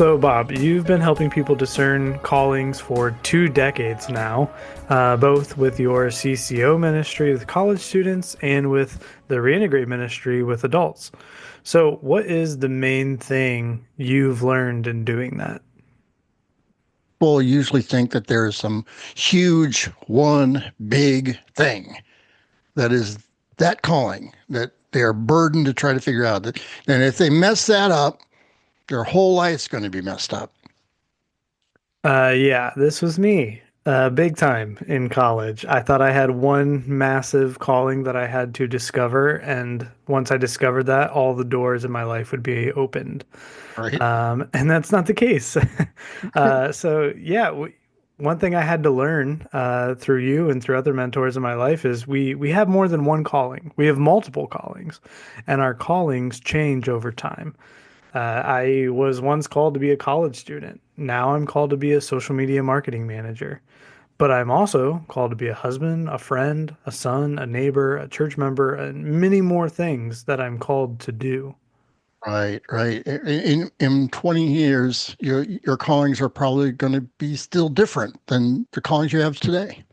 So, Bob, you've been helping people discern callings for 2 decades now, both with your CCO ministry with college students and with the Reintegrate ministry with adults. So, what is the main thing you've learned in doing that? People usually think that there is some huge one big thing that is that calling that they are burdened to try to figure out that. And if they mess that up, their whole life's going to be messed up. Yeah, this was me, big time in college. I thought I had one massive calling that I had to discover, and once I discovered that, all the doors in my life would be opened. Right. And that's not the case. So yeah, one thing I had to learn through you and through other mentors in my life is we have more than one calling. We have multiple callings, and our callings change over time. I was once called to be a college student. Now I'm called to be a social media marketing manager. But I'm also called to be a husband, a friend, a son, a neighbor, a church member, and many more things that I'm called to do. Right, right. In 20 years, your callings are probably going to be still different than the callings you have today.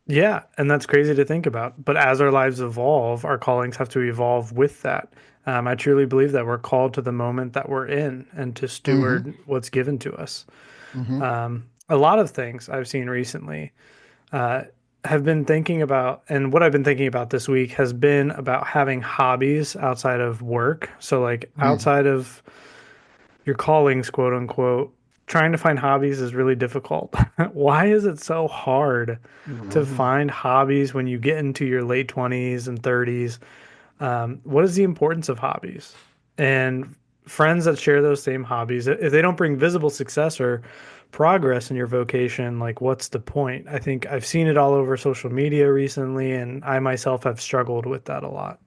Yeah, and that's crazy to think about. But as our lives evolve, our callings have to evolve with that. I truly believe that we're called to the moment that we're in and to Hmm. steward what's given to us. Hmm. A lot of things I've seen recently uh, have been thinking about, and what I've been thinking about this week has been about having hobbies outside of work. So, like Hmm. outside of your callings, quote unquote, trying to find hobbies is really difficult. Why is it so hard to Hmm. find hobbies when you get into your late 20s and 30s? What is the importance of hobbies? And friends that share those same hobbies, if they don't bring visible success or progress in your vocation, like what's the point? I think I've seen it all over social media recently, and I myself have struggled with that a lot.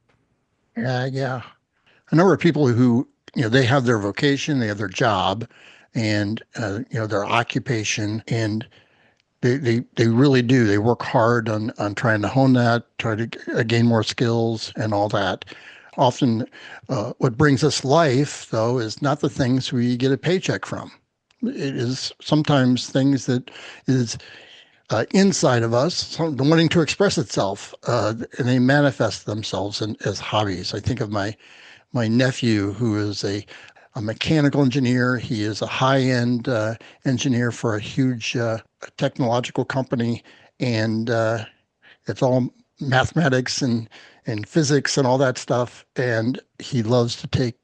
Yeah, yeah. A number of people who, they have their vocation, they have their job, and their occupation, and they really do. They work hard on trying to hone that, try to gain more skills and all that. Often, what brings us life, though, is not the things we get a paycheck from. It is sometimes things that is inside of us, wanting to express itself, and they manifest themselves as hobbies. I think of my nephew, who is a mechanical engineer. He is a high-end engineer for a huge technological company, and it's all mathematics and physics and all that stuff. And he loves to take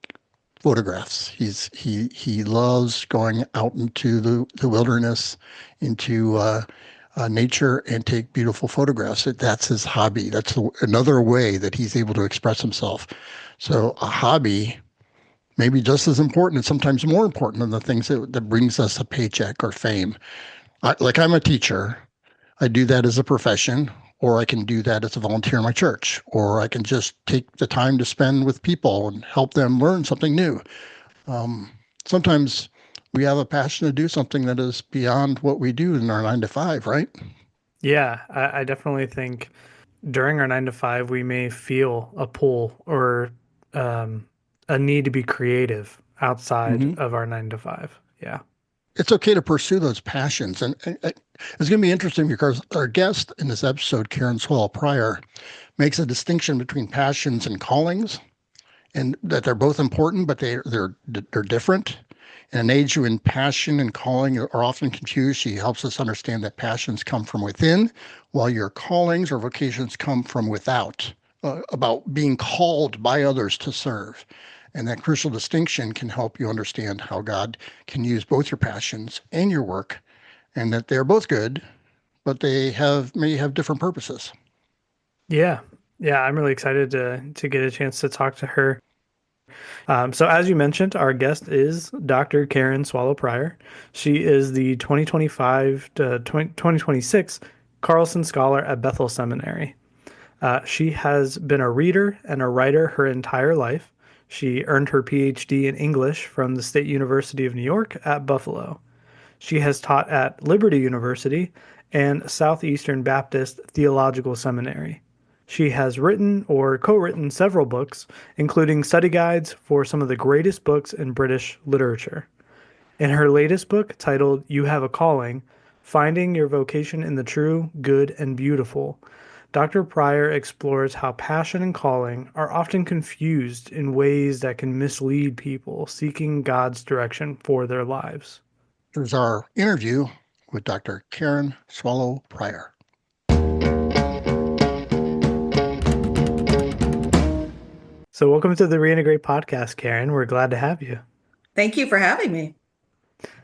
photographs. He loves going out into the wilderness, into nature, and take beautiful photographs. That's his hobby. That's another way that he's able to express himself. So a hobby maybe just as important and sometimes more important than the things that brings us a paycheck or fame. Like I'm a teacher. I do that as a profession, or I can do that as a volunteer in my church, or I can just take the time to spend with people and help them learn something new. Um, Sometimes we have a passion to do something that is beyond what we do in our 9 to 5, right? Yeah, I definitely think during our 9 to 5, we may feel a pull or um, a need to be creative outside Hmm. of our 9 to 5. Yeah. It's okay to pursue those passions. And it's going to be interesting because our guest in this episode, Karen Swell Pryor, makes a distinction between passions and callings, and that they're both important, but they're different. In an age when passion and calling are often confused, she helps us understand that passions come from within, while your callings or vocations come from without, about being called by others to serve. And that crucial distinction can help you understand how God can use both your passions and your work, and that they're both good, but they may have different purposes. Yeah. Yeah, I'm really excited to get a chance to talk to her. So as you mentioned, our guest is Dr. Karen Swallow Pryor. She is the 2025 to 2026 Carlson Scholar at Bethel Seminary. She has been a reader and a writer her entire life. She earned her PhD in English from the State University of New York at Buffalo. She has taught at Liberty University and Southeastern Baptist Theological Seminary. She has written or co written several books, including study guides for some of the greatest books in British literature. In her latest book titled You Have a Calling, Finding Your Vocation in the True, Good, and Beautiful, Dr. Pryor explores how passion and calling are often confused in ways that can mislead people seeking God's direction for their lives. Here's our interview with Dr. Karen Swallow Pryor. So, welcome to the Reintegrate podcast, Karen. We're glad to have you. Thank you for having me.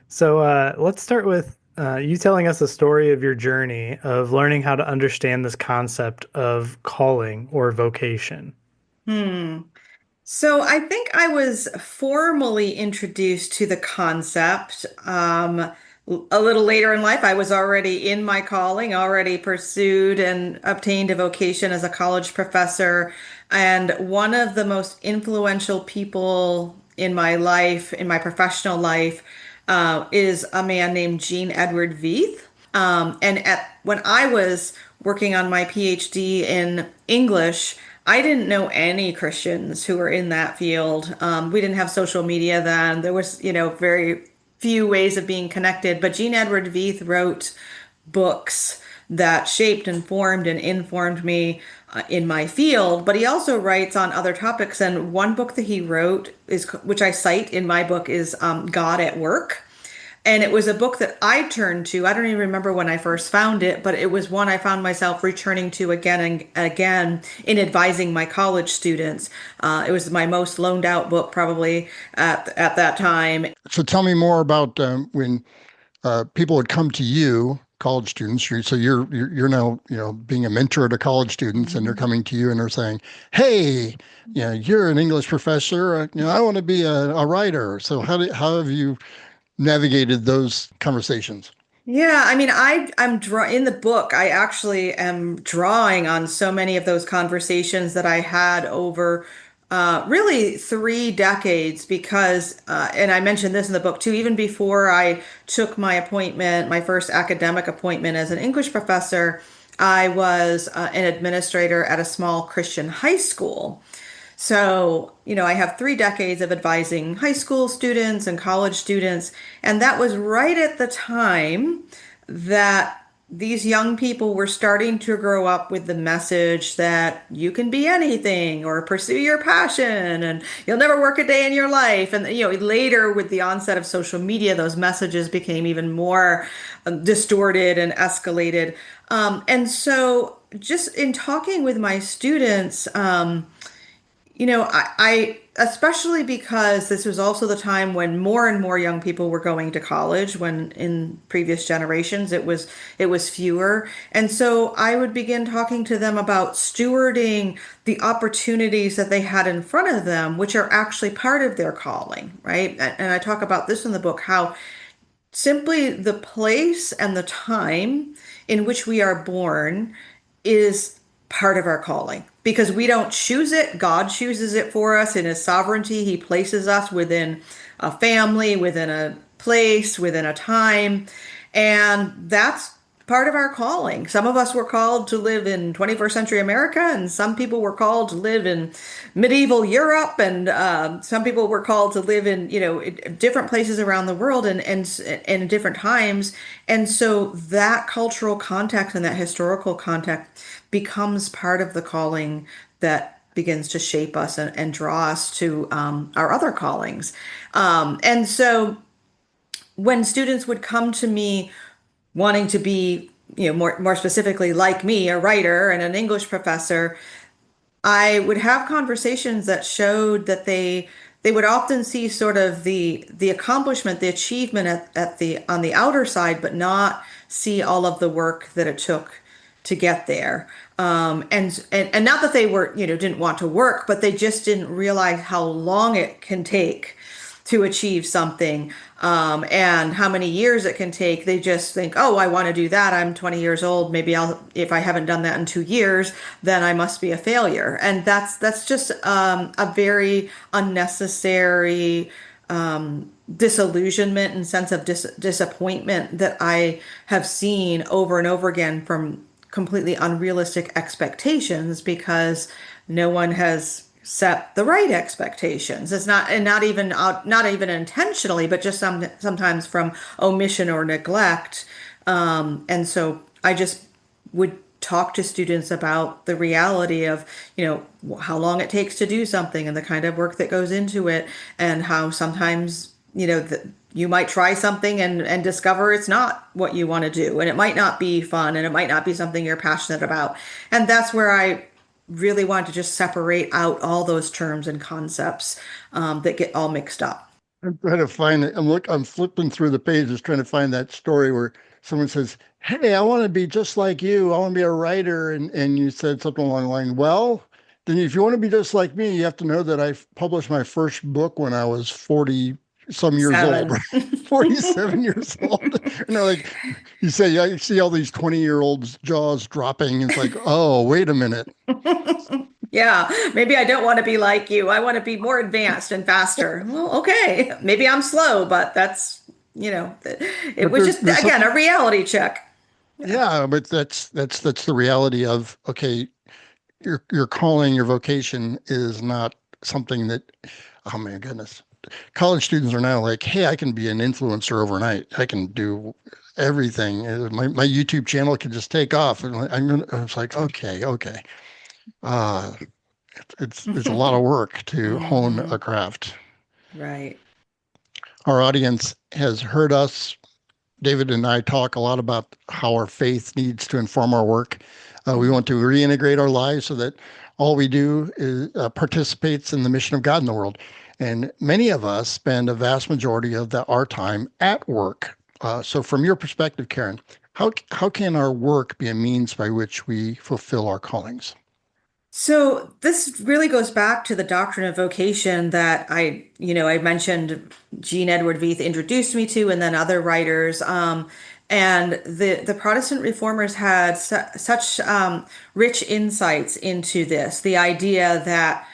So, let's start with you telling us the story of your journey of learning how to understand this concept of calling or vocation. Hmm. So I think I was formally introduced to the concept a little later in life. I was already in my calling, already pursued and obtained a vocation as a college professor. And one of the most influential people in my life, in my professional life, is a man named Gene Edward Veith. And at when I was working on my PhD in English, I didn't know any Christians who were in that field. We didn't have social media then. There was, very few ways of being connected. But Gene Edward Veith wrote books that shaped and formed and informed me in my field. But he also writes on other topics. And one book that he wrote which I cite in my book, is God at Work. And it was a book that I turned to. I don't even remember when I first found it, but it was one I found myself returning to again and again in advising my college students. It was my most loaned out book probably at that time. So tell me more about when people would come to you, college students. So you're now being a mentor to college students, and they're coming to you and they're saying, "Hey, you're an English professor. I want to be a writer." So how have you navigated those conversations? Yeah, I mean, in the book. I actually am drawing on so many of those conversations that I had over really 3 decades. Because, and I mentioned this in the book too, even before I took my appointment, my first academic appointment as an English professor, I was an administrator at a small Christian high school. So, I have 3 decades of advising high school students and college students. And that was right at the time that these young people were starting to grow up with the message that you can be anything or pursue your passion and you'll never work a day in your life. And, later with the onset of social media, those messages became even more distorted and escalated. And so, just in talking with my students, I especially because this was also the time when more and more young people were going to college, when in previous generations it was fewer. And so I would begin talking to them about stewarding the opportunities that they had in front of them, which are actually part of their calling, right? And I talk about this in the book, how simply the place and the time in which we are born is part of our calling, because we don't choose it. God chooses it for us in his sovereignty. He places us within a family, within a place, within a time. And that's part of our calling. Some of us were called to live in 21st century America, and some people were called to live in medieval Europe, and some people were called to live in different places around the world, and in different times. And so that cultural context and that historical context becomes part of the calling that begins to shape us and draw us to our other callings. And so when students would come to me wanting to be, more specifically like me, a writer and an English professor, I would have conversations that showed that they would often see sort of the accomplishment, the achievement at the on the outer side, but not see all of the work that it took to get there. And not that they were, didn't want to work, but they just didn't realize how long it can take to achieve something, and how many years it can take. They just think, oh, I want to do that. I'm 20 years old. Maybe if I haven't done that in 2 years, then I must be a failure. And that's just a very unnecessary disillusionment and sense of disappointment that I have seen over and over again from completely unrealistic expectations, because no one has set the right expectations. It's not, and not even intentionally, but just sometimes from omission or neglect. And so I just would talk to students about the reality of, how long it takes to do something and the kind of work that goes into it, and how sometimes, you might try something and discover it's not what you want to do, and it might not be fun, and it might not be something you're passionate about. And that's where I really want to just separate out all those terms and concepts that get all mixed up. I'm trying to find it. I'm flipping through the pages trying to find that story where someone says, "Hey, I want to be just like you. I want to be a writer." And you said something along the line, "Well, then if you want to be just like me, you have to know that I published my first book when I was 40 some years old, Seven. right? 47 years old." And they're like, you say, yeah, you see all these 20-year-olds jaws dropping. It's like, oh, wait a minute. Yeah, maybe I don't want to be like you. I want to be more advanced and faster. Well, okay. Maybe I'm slow, but it But was just, there's again, something, a reality check. Yeah. yeah, but that's the reality of, okay, your calling, your vocation is not something that, oh my goodness. College students are now like, hey, I can be an influencer overnight. I can do everything. My YouTube channel can just take off. And I was like, okay, okay. Uh, it's a lot of work to hone Hmm. a craft. Right. Our audience has heard us, David and I, talk a lot about how our faith needs to inform our work. We want to reintegrate our lives so that all we do is participates in the mission of God in the world. And many of us spend a vast majority of our time at work. So, from your perspective, Karen, how can our work be a means by which we fulfill our callings? So this really goes back to the doctrine of vocation that I mentioned Jean Edward Veith introduced me to, and then other writers. And the Protestant reformers had such rich insights into this, the idea that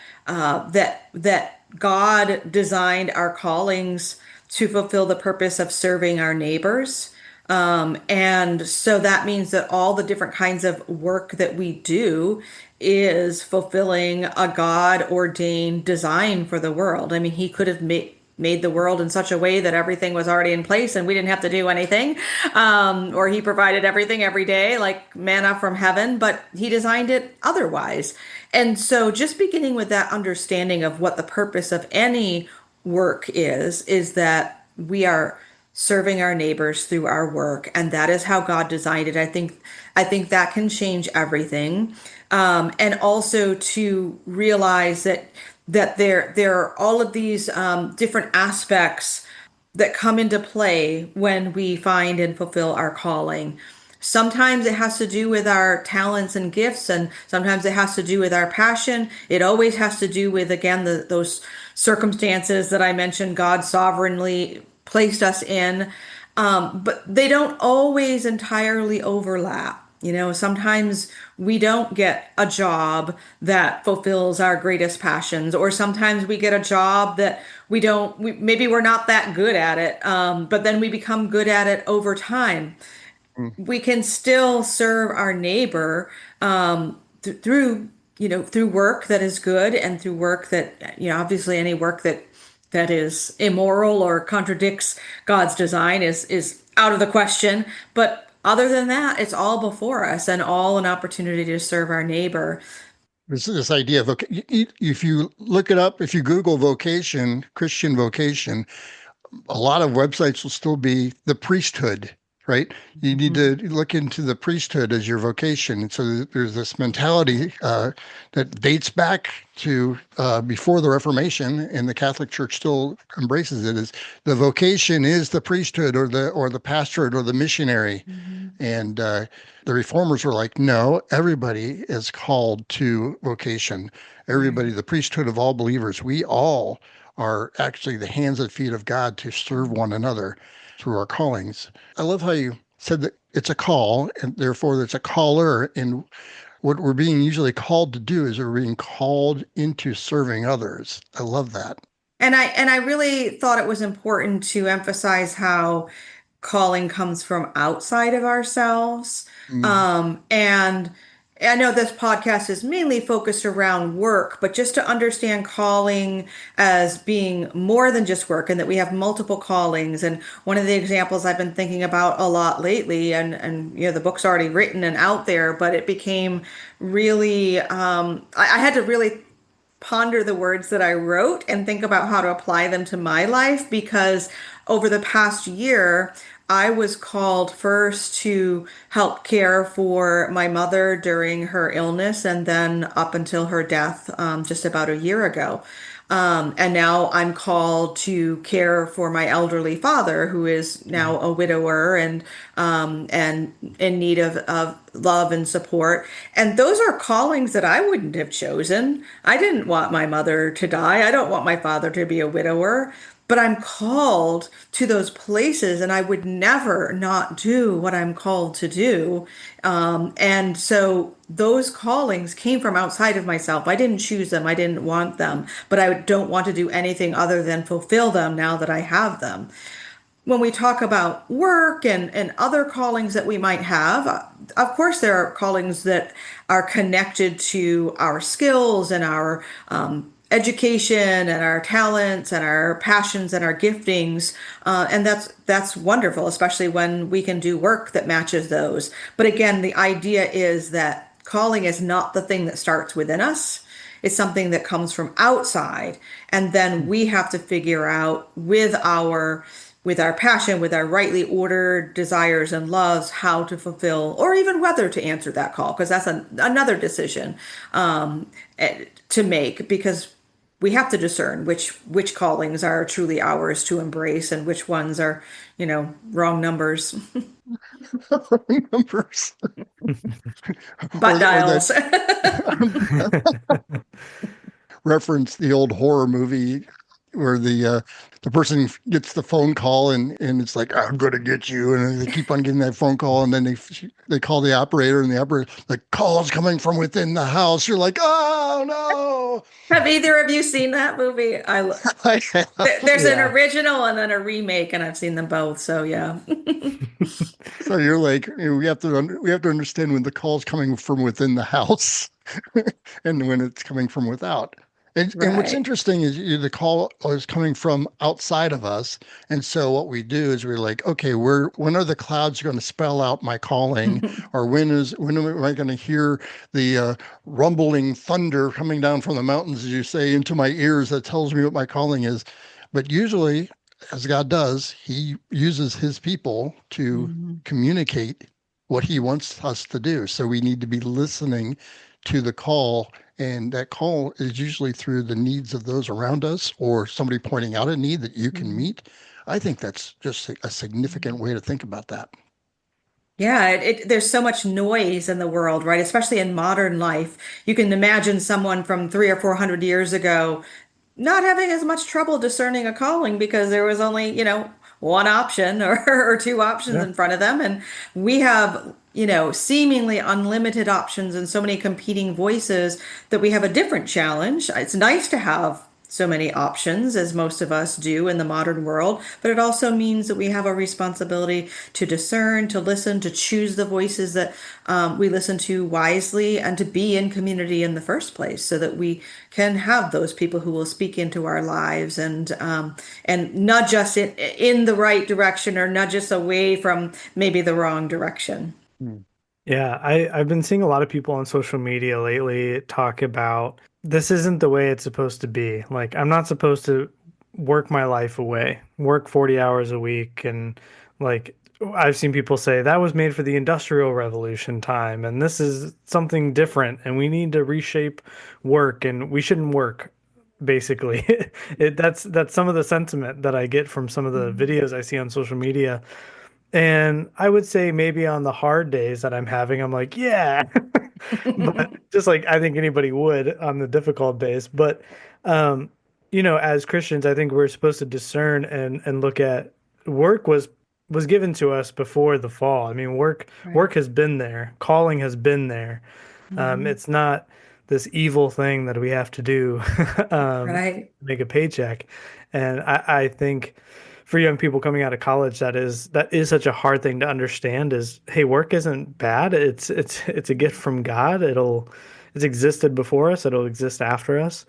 God designed our callings to fulfill the purpose of serving our neighbors. And so that means that all the different kinds of work that we do is fulfilling a God ordained design for the world. I mean, he could have made the world in such a way that everything was already in place and we didn't have to do anything. Or he provided everything every day, like manna from heaven, but he designed it otherwise. And so just beginning with that understanding of what the purpose of any work is that we are serving our neighbors through our work, and that is how God designed it. I think that can change everything. And also to realize that there are all of these different aspects that come into play when we find and fulfill our calling. Sometimes it has to do with our talents and gifts, and sometimes it has to do with our passion. It always has to do with, again, those circumstances that I mentioned God sovereignly placed us in. But they don't always entirely overlap. Sometimes we don't get a job that fulfills our greatest passions, or sometimes we get a job that maybe we're not that good at it, but then we become good at it over time. Mm. We can still serve our neighbor through through work that is good, and through work that, obviously any work that is immoral or contradicts God's design is out of the question. But other than that, it's all before us and all an opportunity to serve our neighbor. This idea of, if you look it up, if you Google vocation, Christian vocation, a lot of websites will still be the priesthood, right? You need to look into the priesthood as your vocation. And so there's this mentality that dates back to before the Reformation, and the Catholic Church still embraces it, is the vocation is the priesthood or the pastorate or the missionary. Mhm. And the reformers were like, no, everybody is called to vocation. Everybody, Right. the priesthood of all believers, we all are actually the hands and feet of God to serve one another through our callings. I love how you said that it's a call, and therefore there's a caller. And what we're being usually called to do is we're being called into serving others. I love that. And I really thought it was important to emphasize how calling comes from outside of ourselves. Mm. And I know this podcast is mainly focused around work, but just to understand calling as being more than just work and that we have multiple callings. And one of the examples I've been thinking about a lot lately, and the book's already written and out there, but it became really, I had to really ponder the words that I wrote and think about how to apply them to my life because over the past year, I was called first to help care for my mother during her illness and then up until her death just about a year ago. And now I'm called to care for my elderly father, who is now a widower and in need of love and support. And those are callings that I wouldn't have chosen. I didn't want my mother to die. I don't want my father to be a widower. But I'm called to those places, and I would never not do what I'm called to do. And so those callings came from outside of myself. I didn't choose them, I didn't want them, but I don't want to do anything other than fulfill them now that I have them. When we talk about work and other callings that we might have, of course, there are callings that are connected to our skills and our education and our talents and our passions and our giftings, and that's wonderful, especially when we can do work that matches those. But again, the idea is that calling is not the thing that starts within us. It's something that comes from outside, and then we have to figure out with our passion, with our rightly ordered desires and loves, how to fulfill, or even whether to answer that call, because that's another decision to make, because we have to discern which callings are truly ours to embrace and which ones are, wrong numbers, Numbers. butt Or that dials. reference the old horror movie where the person gets the phone call and it's like I'm gonna get you, and they keep on getting that phone call, and then they call the operator, and the operator, the call's coming from within the house. You're like, oh Have either of you seen that movie? no. There's an Yeah. original and then a remake, and I've seen them both. So yeah. So you're like, we have to understand when the call's coming from within the house and when it's coming from without. And what's Right. interesting is the call is coming from outside of us. And so what we do is we're like, okay, when are the clouds going to spell out my calling? Or when am I going to hear the rumbling thunder coming down from the mountains, as you say, into my ears that tells me what my calling is? But usually, as God does, he uses his people to Mhm. communicate what he wants us to do. So we need to be listening to the call, and that call is usually through the needs of those around us or somebody pointing out a need that you can Mhm. meet. I think that's just a significant way to think about that. Yeah, there's so much noise in the world, right? Especially in modern life. You can imagine someone from 300 or 400 years ago not having as much trouble discerning a calling because there was only, one option or two options Yeah. in front of them. And we have, seemingly unlimited options and so many competing voices that we have a different challenge. It's nice to have so many options as most of us do in the modern world, but it also means that we have a responsibility to discern, to listen, to choose the voices that we listen to wisely, and to be in community in the first place, so that we can have those people who will speak into our lives and nudge us in the right direction or nudge us away from maybe the wrong direction. Hmm. Yeah, I've been seeing a lot of people on social media lately talk about this isn't the way it's supposed to be. Like, I'm not supposed to work my life away, work 40 hours a week. And like, I've seen people say that was made for the Industrial Revolution time, and this is something different, and we need to reshape work, and we shouldn't work, basically. That's some of the sentiment that I get from some of the Mhm. videos I see on social media. And I would say maybe on the hard days that I'm having, I'm like, yeah. But just like I think anybody would on the difficult days. But um, as Christians, I think we're supposed to discern and look at work was given to us before the fall. I mean, work Right. has been there, calling has been there. Mhm. It's not this evil thing that we have to do to Right. make a paycheck. And I think for young people coming out of college, that is such a hard thing to understand is, hey, work isn't bad. It's a gift from God. It's existed before us, it'll exist after us.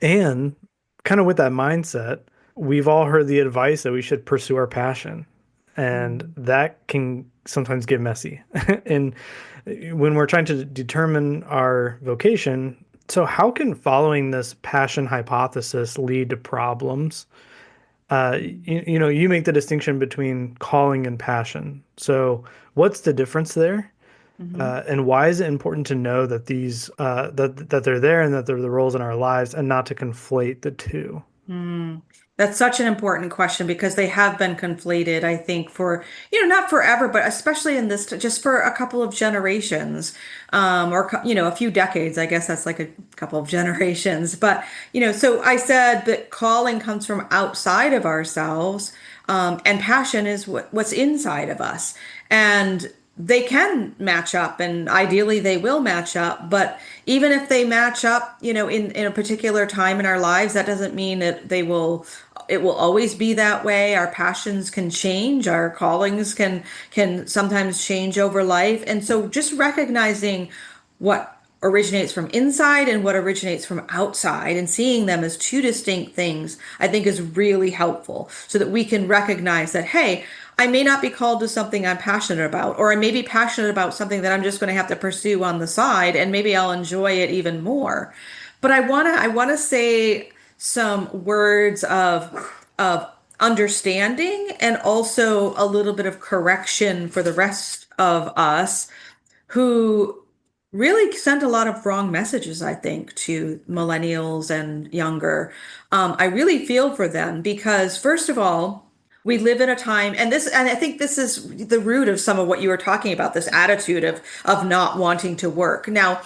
And kind of with that mindset, we've all heard the advice that we should pursue our passion. And Mm. that can sometimes get messy. And when we're trying to determine our vocation, so how can following this passion hypothesis lead to problems? You make the distinction between calling and passion. So what's the difference there? Mhm. And why is it important to know that that they're there and that they're the roles in our lives, and not to conflate the two? Mm. That's such an important question because they have been conflated, I think, for, not forever, but especially in this, just for a couple of generations, or, a few decades. I guess that's like a couple of generations. But, so I said that calling comes from outside of ourselves, and passion is what's inside of us. And they can match up, and ideally they will match up. But even if they match up, in a particular time in our lives, that doesn't mean that it will always be that way. Our passions can change, our callings can sometimes change over life. And so just recognizing what originates from inside and what originates from outside and seeing them as two distinct things, I think is really helpful so that we can recognize that, hey, I may not be called to something I'm passionate about, or I may be passionate about something that I'm just going to have to pursue on the side, and maybe I'll enjoy it even more. But I want to say some words of understanding and also a little bit of correction for the rest of us who really sent a lot of wrong messages, I think, to millennials and younger. I really feel for them because, first of all, we live in a time, and I think this is the root of some of what you were talking about, this attitude of not wanting to work. Now,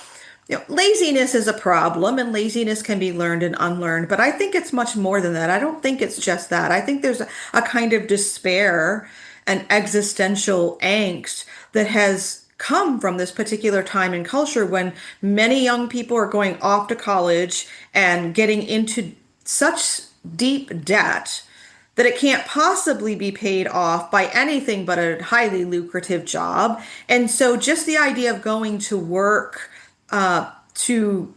laziness is a problem, and laziness can be learned and unlearned, but I think it's much more than that. I don't think it's just that. I think there's a kind of despair and existential angst that has come from this particular time in culture when many young people are going off to college and getting into such deep debt that it can't possibly be paid off by anything but a highly lucrative job. And so just the idea of going to work to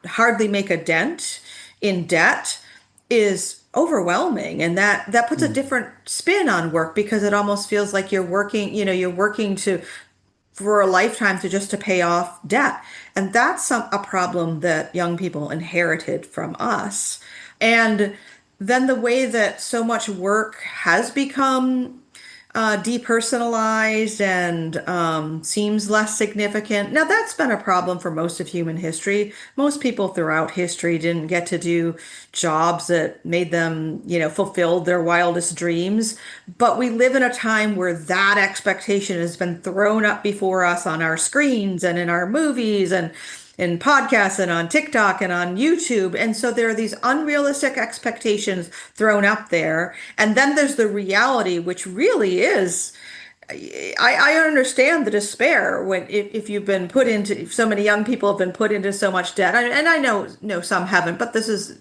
hardly make a dent in debt is overwhelming, and that puts a Mm. different spin on work because it almost feels like you're working to for a lifetime to pay off debt. And that's a problem that young people inherited from us. And then the way that so much work has become depersonalized and seems less significant. Now, that's been a problem for most of human history. Most people throughout history didn't get to do jobs that made them, fulfilled their wildest dreams. But we live in a time where that expectation has been thrown up before us on our screens and in our movies and in podcasts and on TikTok and on YouTube. And so there are these unrealistic expectations thrown up there. And then there's the reality, which really is. I understand the despair when if you've been put into if so many young people have been put into so much debt, and I know some haven't, but this is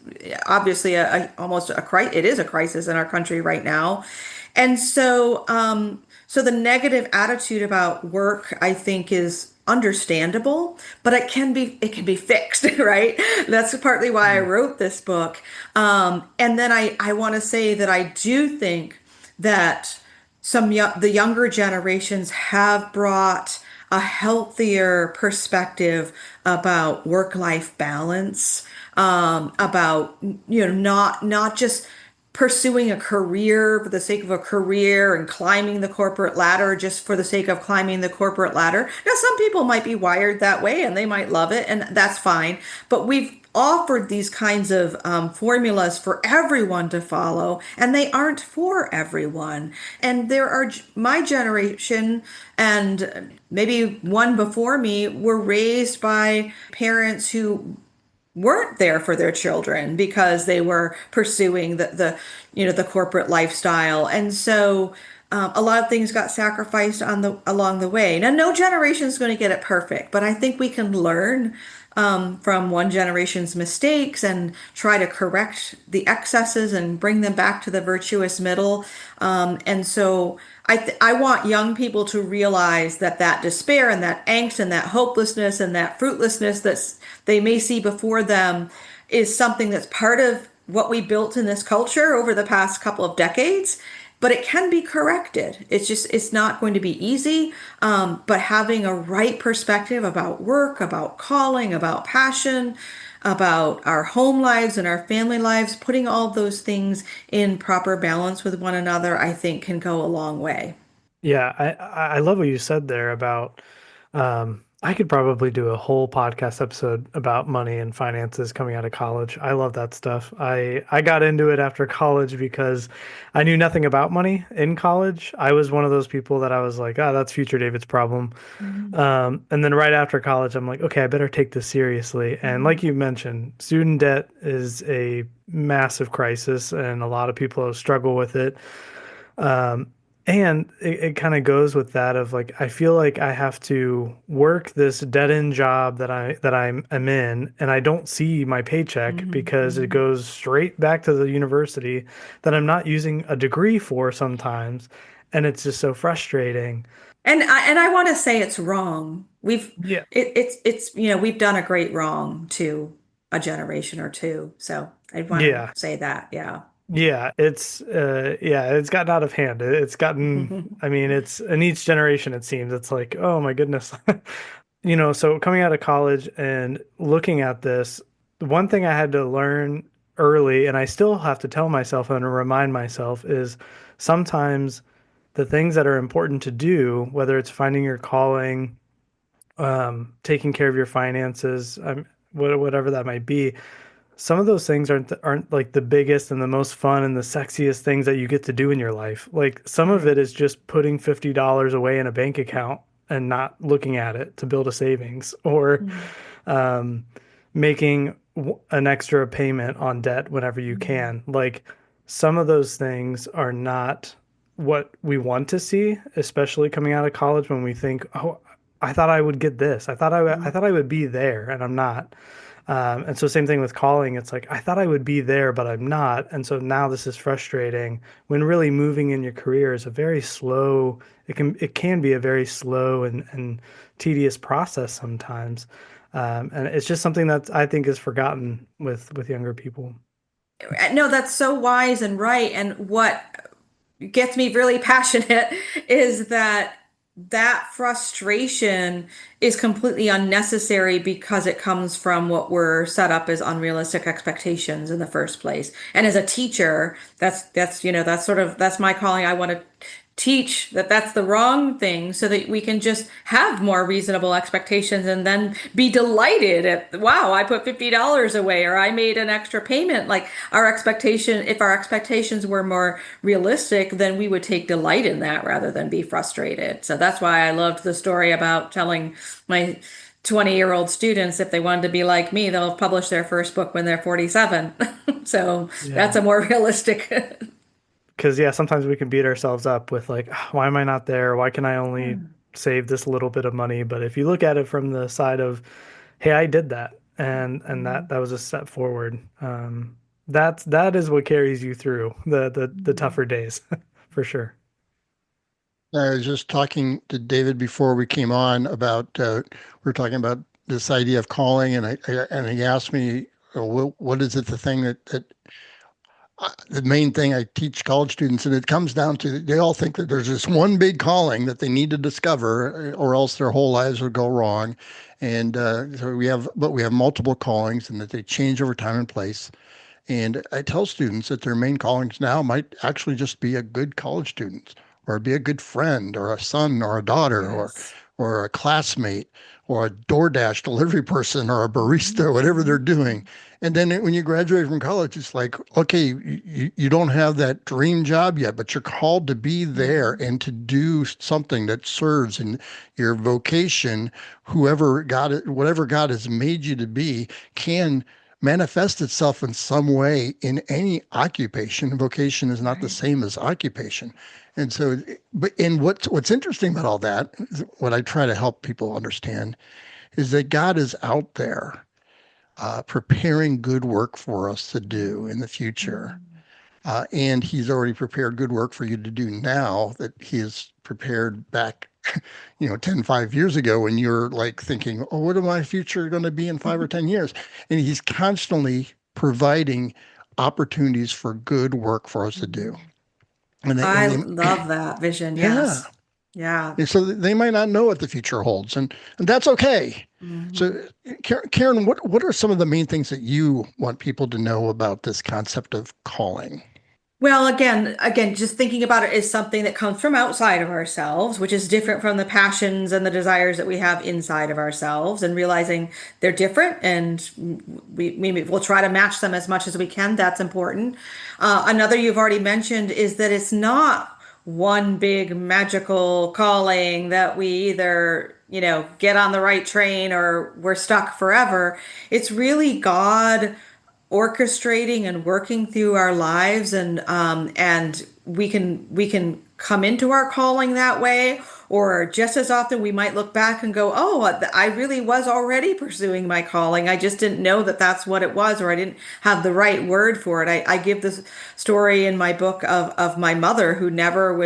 obviously almost a crisis. It is a crisis in our country right now, and so the negative attitude about work, I think, is understandable, but it can be fixed, right? That's partly why I Mm. wrote this book. And then I want to say that I do think that the younger generations have brought a healthier perspective about work-life balance, about not just pursuing a career for the sake of a career and climbing the corporate ladder just for the sake of climbing the corporate ladder. Now, some people might be wired that way and they might love it, and that's fine. But we've offered these kinds of formulas for everyone to follow, and they aren't for everyone. And there are my generation and maybe one before me were raised by parents who weren't there for their children because they were pursuing the corporate lifestyle. And so a lot of things got sacrificed on the along the way. Now, no generation is going to get it perfect, but I think we can learn from one generation's mistakes and try to correct the excesses and bring them back to the virtuous middle. And so I want young people to realize that that despair and that angst and that hopelessness and that fruitlessness that they may see before them is something that's part of what we built in this culture over the past couple of decades, but it can be corrected. It's not going to be easy, but having a right perspective about work, about calling, about passion, about our home lives and our family lives, putting all those things in proper balance with one another, I think can go a long way. Yeah, I love what you said there about I could probably do a whole podcast episode about money and finances coming out of college. I love that stuff. I got into it after college because I knew nothing about money in college. I was one of those people that I was like, oh, that's future David's problem. Mhm. And then right after college, I'm like, okay, I better take this seriously. And like Mhm. you mentioned, student debt is a massive crisis, and a lot of people struggle with it. Um, and it kind of goes with that of like I feel like I have to work this dead end job that I'm in, and I don't see my paycheck Mhm. because it Mhm. goes straight back to the university that I'm not using a degree for sometimes, and it's just so frustrating. And I want to say it's wrong. Yeah, It's we've done a great wrong to a generation or two. So I want to yeah. say that, yeah. Yeah, it's gotten out of hand. It's gotten, I mean, it's in each generation it seems. It's like, oh my goodness. So coming out of college and looking at this, the one thing I had to learn early, and I still have to tell myself and remind myself, is sometimes the things that are important to do, whether it's finding your calling, taking care of your finances, whatever that might be, some of those things aren't like the biggest and the most fun and the sexiest things that you get to do in your life. Like some of it Right. is just putting $50 away in a bank account and not looking at it to build a savings, or Mm. um, making an extra payment on debt whenever you Mm. can. Like some of those things are not what we want to see, especially coming out of college when we think, oh, I thought I would get this. I Mm. thought I would be there, and I'm not. And so same thing with calling. It's like I thought I would be there, but I'm not. And so now this is frustrating when really moving in your career is a very slow, it can be a very slow and tedious process sometimes. And it's just something that I think is forgotten with younger people. No, that's so wise and right. And what gets me really passionate is that that frustration is completely unnecessary because it comes from what were set up as unrealistic expectations in the first place. And as a teacher, that's sort of that's my calling. I want to teach that that's the wrong thing so that we can just have more reasonable expectations and then be delighted at, wow, I put $50 away or I made an extra payment. Like our expectation, if our expectations were more realistic, then we would take delight in that rather than be frustrated. So that's why I loved the story about telling my 20-year-old students if they wanted to be like me, they'll publish their first book when they're 47. So that's Yeah. a more realistic. Because yeah, sometimes we can beat ourselves up with like, "Ah, why am I not there? Why can I only save this little bit of money?" But if you look at it from the side of, hey, I did that, and that was a step forward. That is what carries you through the tougher days, for sure. I was just talking to David before we came on about we were talking about this idea of calling, and and he asked me, what is it the thing that the main thing I teach college students, and it comes down to they all think that there's this one big calling that they need to discover, or else their whole lives would go wrong. And so we have multiple callings, and that they change over time and place. And I tell students that their main callings now might actually just be a good college student, or be a good friend, or a son, or a daughter, Yes. or a classmate, or a DoorDash delivery person, or a Mhm. barista, whatever they're doing. Mhm. And then when you graduate from college, it's like, okay, you don't have that dream job yet, but you're called to be there Mhm. and to do something that serves in your vocation. Whoever God, whatever God has made you to be, can manifest itself in some way in any occupation. Vocation is not the Right. same as occupation. And so, but in what's interesting about all that, what I try to help people understand is that God is out there preparing good work for us to do in the future. Mhm. And he's already prepared good work for you to do now that he has prepared back, 5 years ago when you're like thinking, oh, what am my future going to be in 5 or 10 years? And he's constantly providing opportunities for good work for us to do. And they, I and they, love that vision. yeah. Yes. Yeah. And so they might not know what the future holds, and that's okay. Mhm. So, Karen, what are some of the main things that you want people to know about this concept of calling? Well, again, just thinking about it is something that comes from outside of ourselves, which is different from the passions and the desires that we have inside of ourselves, and realizing they're different, and we'll try to match them as much as we can. That's important. Another you've already mentioned is that it's not one big magical calling that we either, get on the right train or we're stuck forever. It's really God orchestrating and working through our lives, and we can come into our calling that way, or just as often we might look back and go, oh, I really was already pursuing my calling. I just didn't know that that's what it was, or I didn't have the right word for it. I give this story in my book of my mother, who never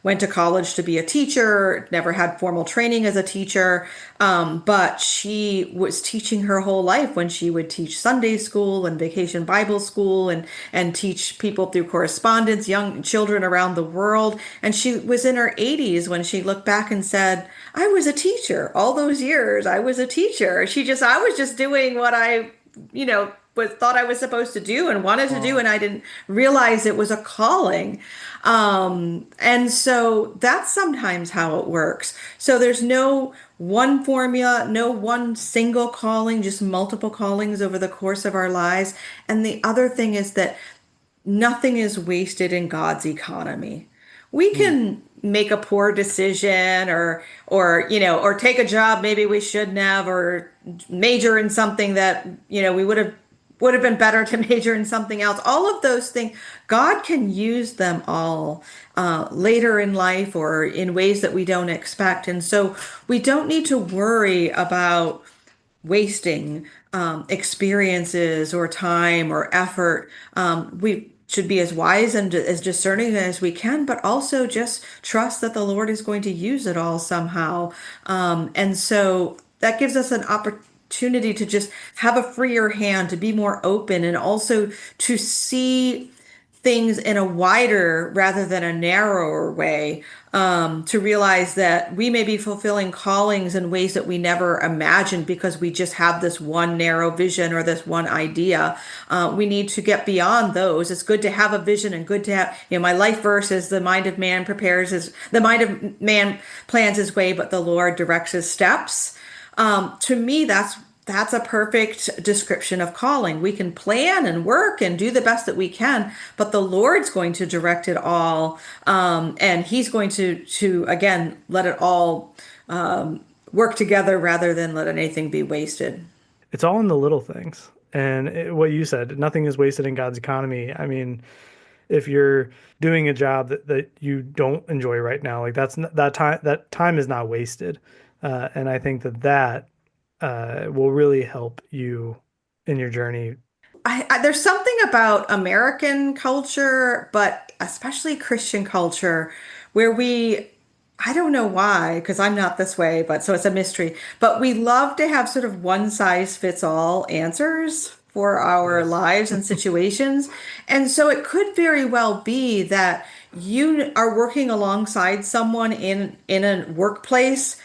went to college to be a teacher, never had formal training as a teacher, but she was teaching her whole life when she would teach Sunday school and vacation Bible school, and teach people through correspondence, young children around the world. And she was in her 80s when she looked back and said, I was a teacher all those years. I was a teacher. I was just doing what I, thought I was supposed to do and wanted to do, Wow. and I didn't realize it was a calling. And so that's sometimes how it works. So there's no one formula, no one single calling, just multiple callings over the course of our lives. And the other thing is that nothing is wasted in God's economy. We Hmm. can make a poor decision, or take a job maybe we shouldn't have, or major in something that, we would have been better to major in something else. All of those things, God can use them all later in life or in ways that we don't expect. And so we don't need to worry about wasting experiences or time or effort. We should be as wise and as discerning as we can, but also just trust that the Lord is going to use it all somehow. And so that gives us an opportunity to just have a freer hand, to be more open, and also to see things in a wider rather than a narrower way, to realize that we may be fulfilling callings in ways that we never imagined because we just have this one narrow vision or this one idea. We need to get beyond those. It's good to have a vision, and good to have, my life verse is the mind of man plans his way, but the Lord directs his steps. To me, that's a perfect description of calling. We can plan and work and do the best that we can, but the Lord's going to direct it all, and He's going to again let it all work together rather than let anything be wasted. It's all in the little things. And what you said, nothing is wasted in God's economy. I mean, if you're doing a job that you don't enjoy right now, like that time is not wasted. And I think that will really help you in your journey. There's something about American culture, but especially Christian culture, where I don't know why, because I'm not this way, but so it's a mystery, but we love to have sort of one size fits all answers for our Yes. lives and situations. And so it could very well be that you are working alongside someone in a workplace,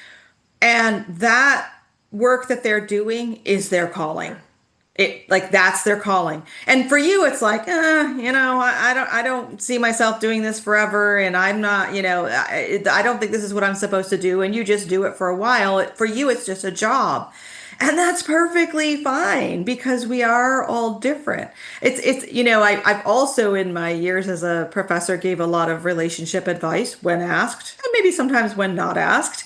and that work that they're doing is their calling. It, like, that's their calling. And for you it's like, I don't see myself doing this forever, and I'm not, I don't think this is what I'm supposed to do, and you just do it for a while. For you it's just a job. And that's perfectly fine because we are all different. I've also in my years as a professor gave a lot of relationship advice when asked, and maybe sometimes when not asked.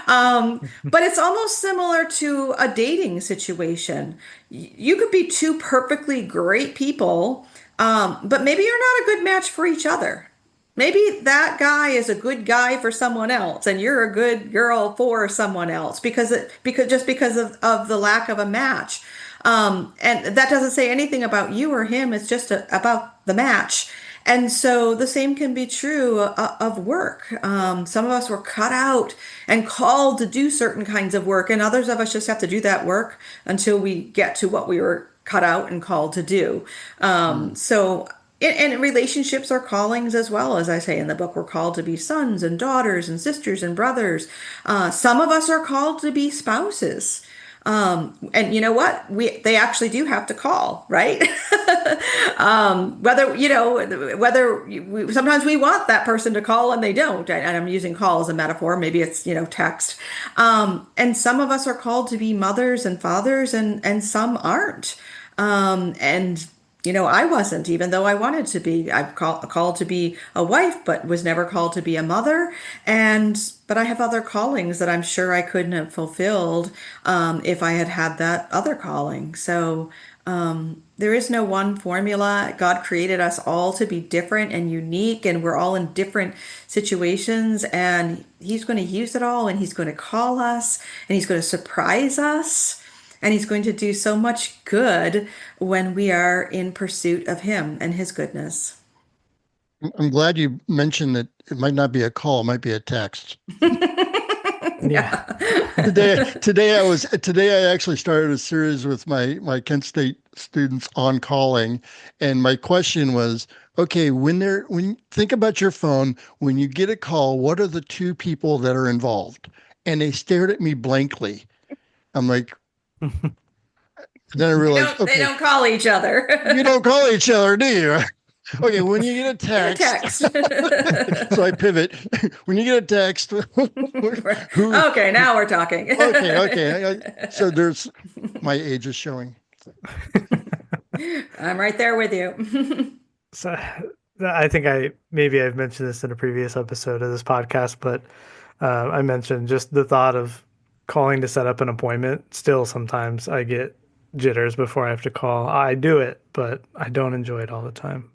But it's almost similar to a dating situation. You could be two perfectly great people, but maybe you're not a good match for each other. Maybe that guy is a good guy for someone else, and you're a good girl for someone else because of the lack of a match. And that doesn't say anything about you or him. It's just about the match. And so the same can be true of work. Some of us were cut out and called to do certain kinds of work, and others of us just have to do that work until we get to what we were cut out and called to do. Mm. And relationships are callings as well. As I say in the book, we're called to be sons and daughters and sisters and brothers. Some of us are called to be spouses. And you know what? They actually do have to call, right? Sometimes we want that person to call and they don't. And I'm using call as a metaphor. Maybe it's, text. And some of us are called to be mothers and fathers and some aren't. And I wasn't, even though I wanted to be. Called to be a wife, but was never called to be a mother. But I have other callings that I'm sure I couldn't have fulfilled if I had had that other calling. So there is no one formula. God created us all to be different and unique, and we're all in different situations. And He's going to use it all, and He's going to call us, and He's going to surprise us. And He's going to do so much good when we are in pursuit of Him and His goodness. I'm glad you mentioned that it might not be a call, it might be a text. Yeah. Today I actually started a series with my Kent State students on calling, and my question was, okay, when think about your phone, when you get a call, what are the two people that are involved? And they stared at me blankly. I'm like, then I They realized, don't they okay, don't call each other. you don't call each other, do you? Okay, when you get a Get a text, text. so I pivot. When you get a text, who? Okay, now we're talking. So there's my age is showing. I'm right there with you. So I think I've mentioned this in a previous episode of this podcast, but I mentioned just the thought of calling to set up an appointment. Still, sometimes I get jitters before I have to call. I do it, but I don't enjoy it all the time.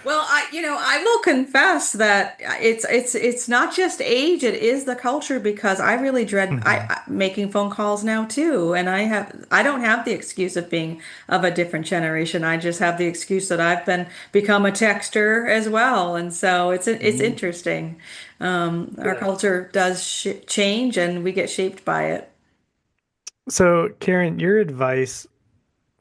Well, I will confess that it's not just age, it is the culture because I really dread Mhm. making phone calls now too, and I don't have the excuse of being of a different generation. I just have the excuse that I've become a texter as well, and so it's Mhm. interesting. Our Yeah. culture does sh change, and we get shaped by it. So, Karen, your advice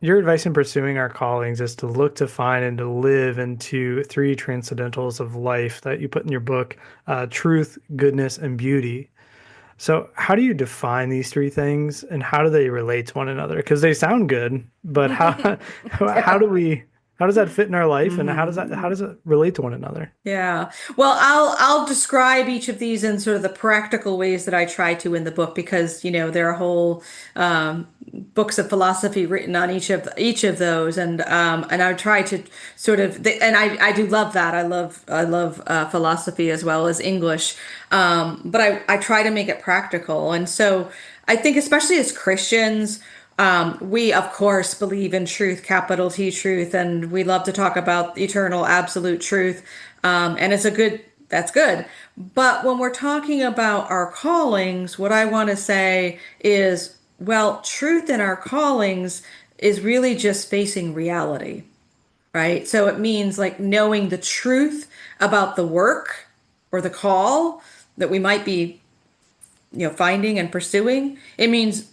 in pursuing our callings is to look to find and to live into three transcendentals of life that you put in your book, truth, goodness, and beauty. So, how do you define these three things and how do they relate to one another? Because they sound good, but how Yeah. how does that fit in our life and how Mhm. does it relate to one another? Yeah. Well, I'll describe each of these in sort of the practical ways that I try to in the book because, there are whole books of philosophy written on each of those and I try to sort of and I do love that. I love philosophy as well as English. But I try to make it practical. And so I think especially as Christians, we, of course, believe in truth, capital T truth, and we love to talk about eternal, absolute truth. And that's good. But when we're talking about our callings, what I want to say is, well, truth in our callings is really just facing reality, right? So it means like knowing the truth about the work or the call that we might be, finding and pursuing. It means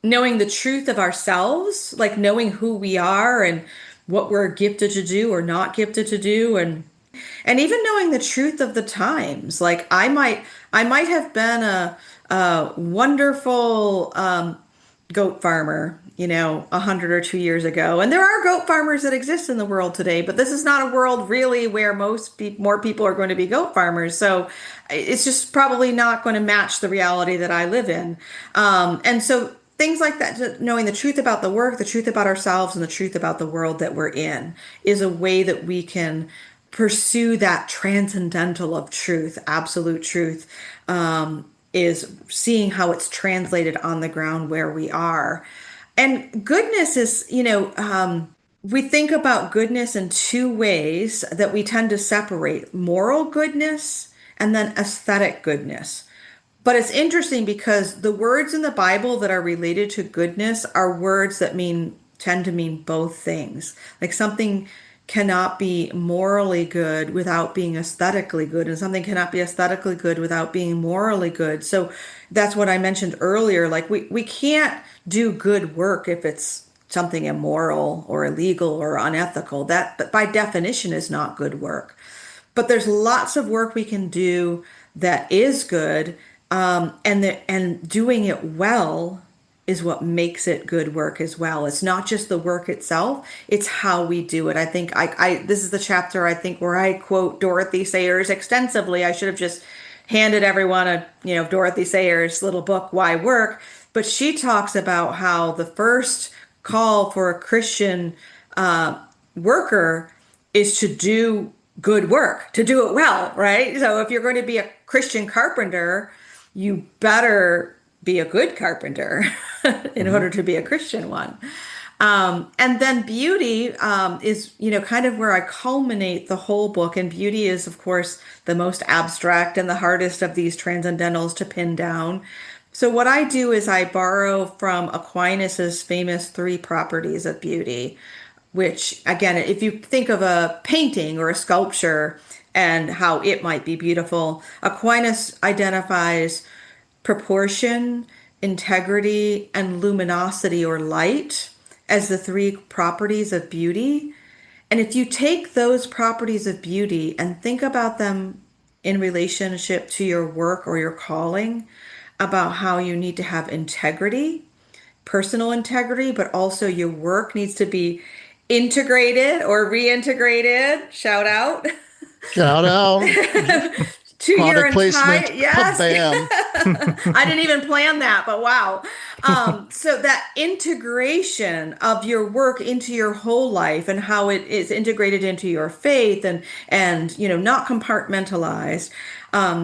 knowing the truth of ourselves, like knowing who we are and what we're gifted to do or not gifted to do and even knowing the truth of the times. Like I might have been a wonderful goat farmer, 100 or 2 years ago. And there are goat farmers that exist in the world today, but this is not a world really where more people are going to be goat farmers. So it's just probably not going to match the reality that I live in. And so things like that, knowing the truth about the work, the truth about ourselves, and the truth about the world that we're in is a way that we can pursue that transcendental of truth, absolute truth, is seeing how it's translated on the ground where we are. And goodness is, we think about goodness in two ways that we tend to separate: moral goodness and then aesthetic goodness. But it's interesting because the words in the Bible that are related to goodness are words that tend to mean both things. Like something cannot be morally good without being aesthetically good, and something cannot be aesthetically good without being morally good. So that's what I mentioned earlier. Like we can't do good work if it's something immoral or illegal or unethical. That, but by definition, is not good work. But there's lots of work we can do that is good, and doing it well is what makes it good work as well. It's not just the work itself; it's how we do it. I think I this is the chapter I think where I quote Dorothy Sayers extensively. I should have just handed everyone a Dorothy Sayers little book, Why Work? But she talks about how the first call for a Christian worker is to do good work, to do it well, right? So if you're going to be a Christian carpenter, you better be a good carpenter in Mm-hmm. order to be a Christian one. And then beauty is, kind of where I culminate the whole book. And beauty is, of course, the most abstract and the hardest of these transcendentals to pin down. So what I do is I borrow from Aquinas's famous three properties of beauty, which again, if you think of a painting or a sculpture and how it might be beautiful, Aquinas identifies proportion, integrity, and luminosity or light as the three properties of beauty. And if you take those properties of beauty and think about them in relationship to your work or your calling, about how you need to have integrity, personal integrity, but also your work needs to be integrated or reintegrated. Shout out. Shout out. To your Product entire, placement. yes. Bam. I didn't even plan that, but wow. So that integration of your work into your whole life and how it is integrated into your faith and not compartmentalized.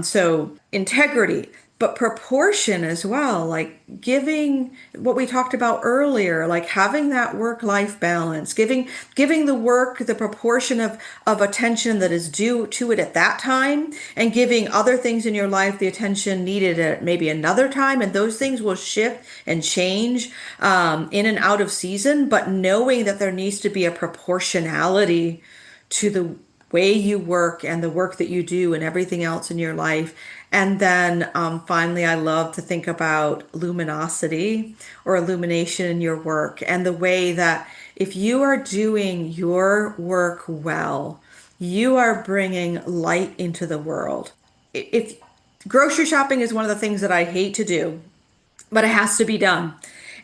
So integrity, but proportion as well, like giving what we talked about earlier, like having that work-life balance, giving the work the proportion of attention that is due to it at that time, and giving other things in your life the attention needed at maybe another time. And those things will shift and change in and out of season, but knowing that there needs to be a proportionality to the way you work and the work that you do and everything else in your life. And then finally, I love to think about luminosity or illumination in your work, and the way that if you are doing your work well, you are bringing light into the world. If grocery shopping is one of the things that I hate to do, but it has to be done.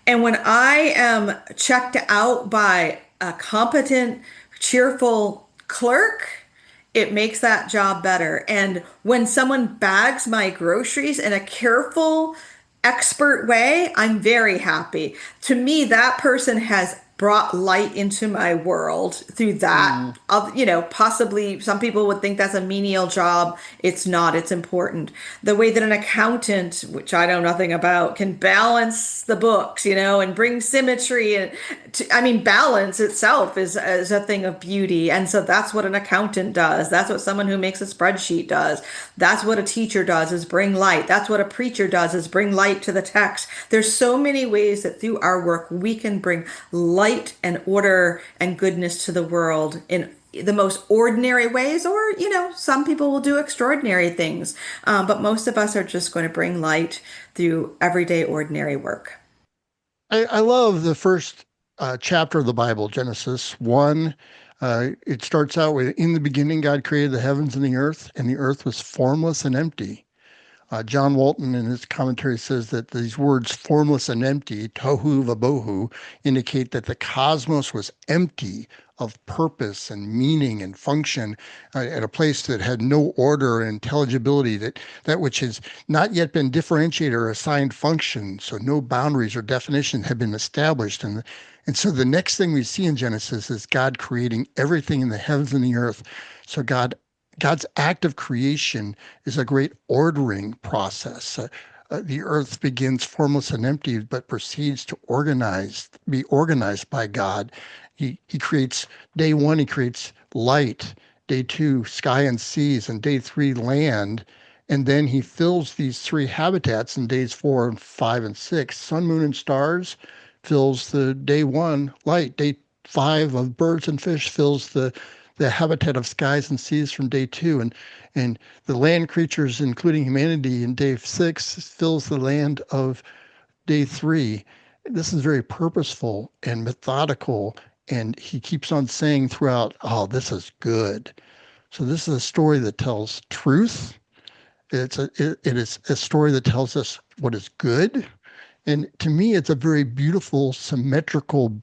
And when I am checked out by a competent, cheerful clerk, it makes that job better. And when someone bags my groceries in a careful, expert way, I'm very happy. To me, that person has brought light into my world through that. Mm. Possibly some people would think that's a menial job. It's not, it's important. The way that an accountant, which I know nothing about, can balance the books, and bring symmetry. And balance itself is a thing of beauty. And so that's what an accountant does. That's what someone who makes a spreadsheet does. That's what a teacher does, is bring light. That's what a preacher does, is bring light to the text. There's so many ways that through our work we can bring light and order and goodness to the world in the most ordinary ways, or some people will do extraordinary things, but most of us are just going to bring light through everyday ordinary work. I love the first chapter of the Bible, Genesis 1. It starts out with, in the beginning, God created the heavens and the earth was formless and empty. John Walton, in his commentary, says that these words, formless and empty, tohu vabohu, indicate that the cosmos was empty of purpose and meaning and function at a place that had no order and intelligibility, that which has not yet been differentiated or assigned function, so no boundaries or definition have been established. And so the next thing we see in Genesis is God creating everything in the heavens and the earth. So God's act of creation is a great ordering process. The earth begins formless and empty, but proceeds to be organized by God. He creates day one, he creates light, day two, sky and seas, and day three, land. And then he fills these three habitats in days four and five and six. Sun, moon, and stars fills the day one light. Day five of birds and fish fills the habitat of skies and seas from day two. And the land creatures, including humanity, in day six fills the land of day three. This is very purposeful and methodical. And he keeps on saying throughout, oh, this is good. So this is a story that tells truth. It is a story that tells us what is good. And to me, it's a very beautiful, symmetrical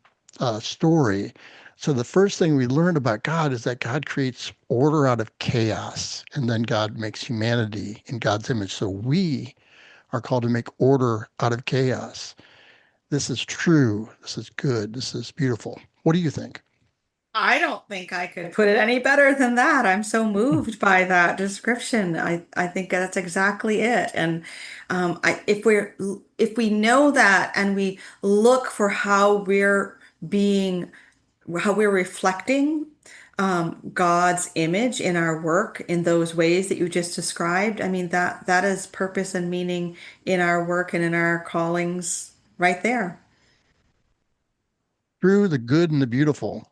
story. So the first thing we learn about God is that God creates order out of chaos, and then God makes humanity in God's image. So we are called to make order out of chaos. This is true. This is good. This is beautiful. What do you think? I don't think I could put it any better than that. I'm so moved by that description. I think that's exactly it. And if we know that and we look for being how we're reflecting God's image in our work in those ways that you just described, I mean that is purpose and meaning in our work and in our callings right there. True, the good, and the beautiful.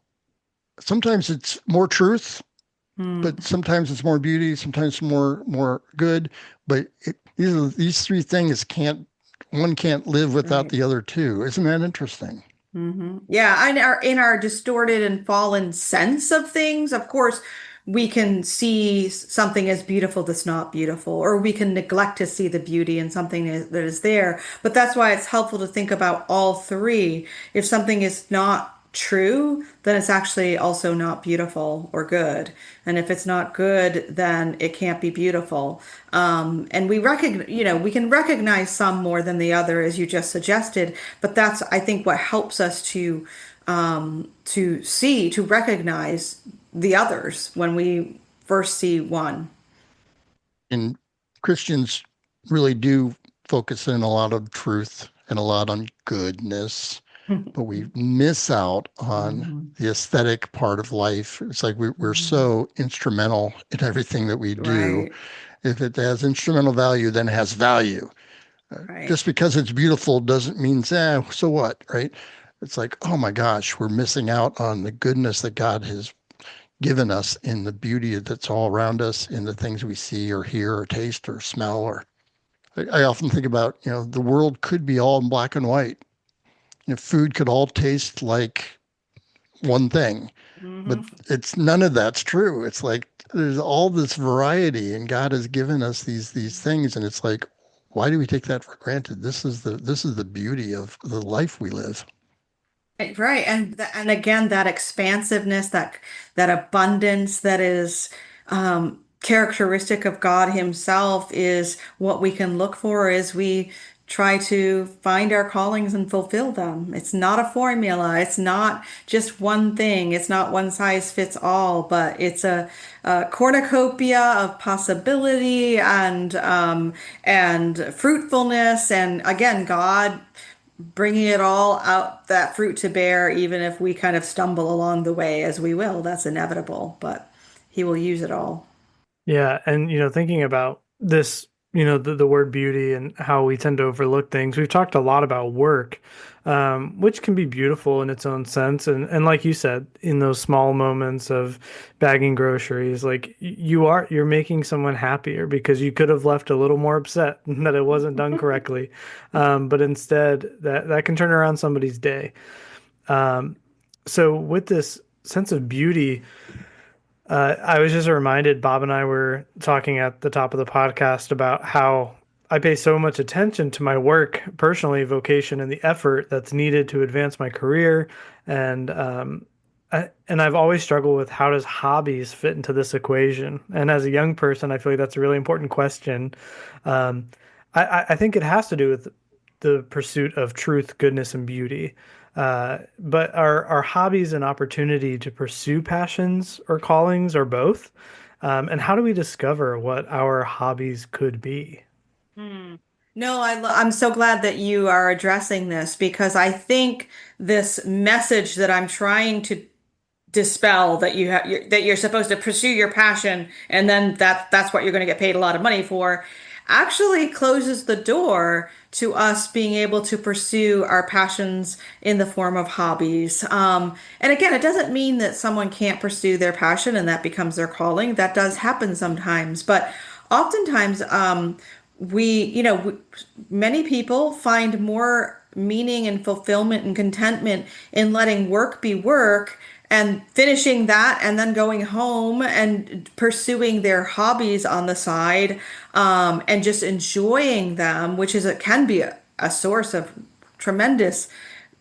Sometimes it's more truth, Hmm. but sometimes it's more beauty, sometimes more good. But these three things can't one can't live without Right. the other two. Isn't that interesting? Yeah, in our distorted and fallen sense of things, of course, we can see something as beautiful that's not beautiful, or we can neglect to see the beauty in something that is there. But that's why it's helpful to think about all three. If something is not true, then it's actually also not beautiful or good. And if it's not good, then it can't be beautiful. And we can recognize some more than the other, as you just suggested. But that's, I think, what helps us to recognize the others when we first see one. And Christians really do focus in a lot of truth and a lot on goodness, but we miss out on Mhm. the aesthetic part of life. It's like we're Mhm. so instrumental in everything that we do. Right, If it has instrumental value, then it has value. right. Just because it's beautiful doesn't mean, so what, right? It's like, oh my gosh, we're missing out on the goodness that God has given us in the beauty that's all around us, in the things we see or hear or taste or smell. Or I often think about, the world could be all in black and white. Food could all taste like one thing, but Hmm. it's none of that's true. It's like there's all this variety, and God has given us these things, and it's like, why do we take that for granted? This is the beauty of the life we live. Right, and again, that expansiveness, that abundance that is characteristic of God Himself is what we can look for as we try to find our callings and fulfill them. It's not a formula. It's not just one thing. It's not one size fits all, but it's a cornucopia of possibility and fruitfulness. And again, God bringing it all out, that fruit to bear, even if we kind of stumble along the way, as we will. That's inevitable, but he will use it all. Yeah, and thinking about this, the word beauty and how we tend to overlook things. We've talked a lot about work, which can be beautiful in its own sense, and like you said, in those small moments of bagging groceries, like you're making someone happier because you could have left a little more upset that it wasn't done correctly, but instead that can turn around somebody's day. Um, so with this sense of beauty. I was just reminded, Bob and I were talking at the top of the podcast about how I pay so much attention to my work, personally, vocation, and the effort that's needed to advance my career and and I've always struggled with how does hobbies fit into this equation? And as a young person, I feel like that's a really important question. Um, I think it has to do with the pursuit of truth, goodness, and beauty. But are hobbies an opportunity to pursue passions or callings or both? And how do we discover what our hobbies could be? Hmm. No, I'm so glad that you are addressing this because I think this message that I'm trying to dispel that that you're supposed to pursue your passion and then that's what you're going to get paid a lot of money for actually closes the door to us being able to pursue our passions in the form of hobbies. And again, it doesn't mean that someone can't pursue their passion and that becomes their calling. That does happen sometimes, but oftentimes many people find more meaning and fulfillment and contentment in letting work be work and finishing that and then going home and pursuing their hobbies on the side, and just enjoying them, which is it can be a source of tremendous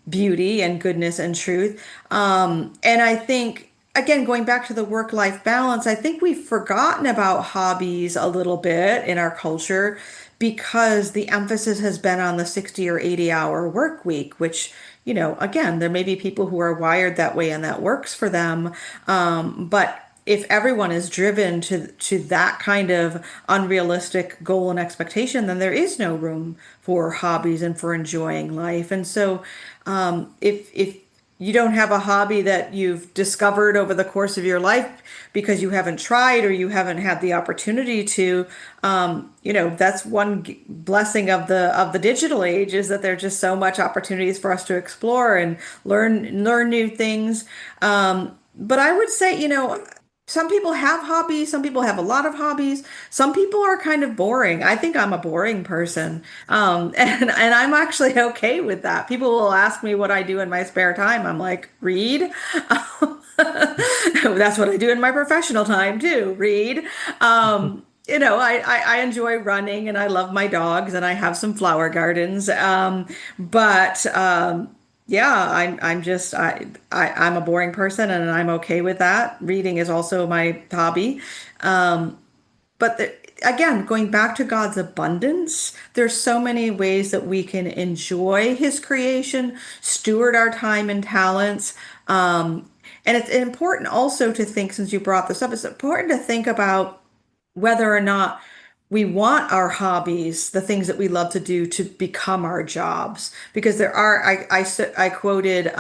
beauty and goodness and truth. And I think, again, going back to the work-life balance, I think we've forgotten about hobbies a little bit in our culture because the emphasis has been on the 60 or 80-hour work week, which, again, there may be people who are wired that way and that works for them. But if everyone is driven to that kind of unrealistic goal and expectation, then there is no room for hobbies and for enjoying life. And so, if you don't have a hobby that you've discovered over the course of your life because you haven't tried or you haven't had the opportunity to, that's one blessing of the digital age is that there's just so much opportunities for us to explore and learn new things. But I would say, some people have hobbies, some people have a lot of hobbies, some people are kind of boring. I think I'm a boring person. And I'm actually okay with that. People will ask me what I do in my spare time. I'm like, read. That's what I do in my professional time too, read. I enjoy running and I love my dogs and I have some flower gardens. But yeah, I'm a boring person and I'm okay with that. Reading is also my hobby. But again, going back to God's abundance, there's so many ways that we can enjoy His creation, steward our time and talents. And it's important also to think, since you brought this up, it's important to think about whether or not we want our hobbies, the things that we love to do, to become our jobs. Because I quoted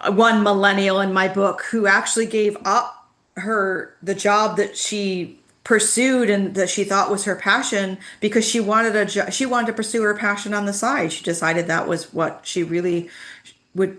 one millennial in my book who actually gave up the job that she pursued and that she thought was her passion because she wanted to pursue her passion on the side. She decided that was what she really would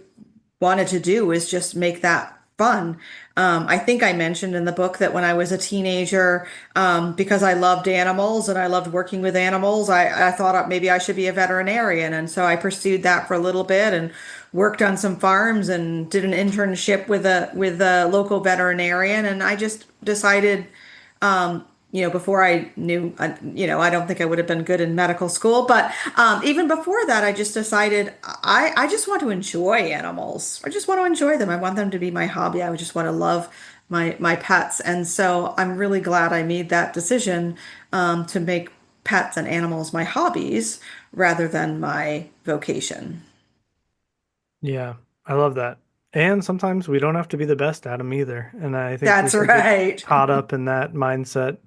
wanted to do, is just make that fun. I think I mentioned in the book that when I was a teenager, because I loved animals and I loved working with animals, I thought maybe I should be a veterinarian. And so I pursued that for a little bit and worked on some farms and did an internship with a local veterinarian. And I just decided, before I knew, I don't think I would have been good in medical school, but even before that, I just decided I just want to enjoy animals. I just want to enjoy them. I want them to be my hobby. I just want to love my pets. And so I'm really glad I made that decision, to make pets and animals my hobbies rather than my vocation. Yeah, I love that. And sometimes we don't have to be the best at them either. And I think we That's can get right. caught up in that mindset.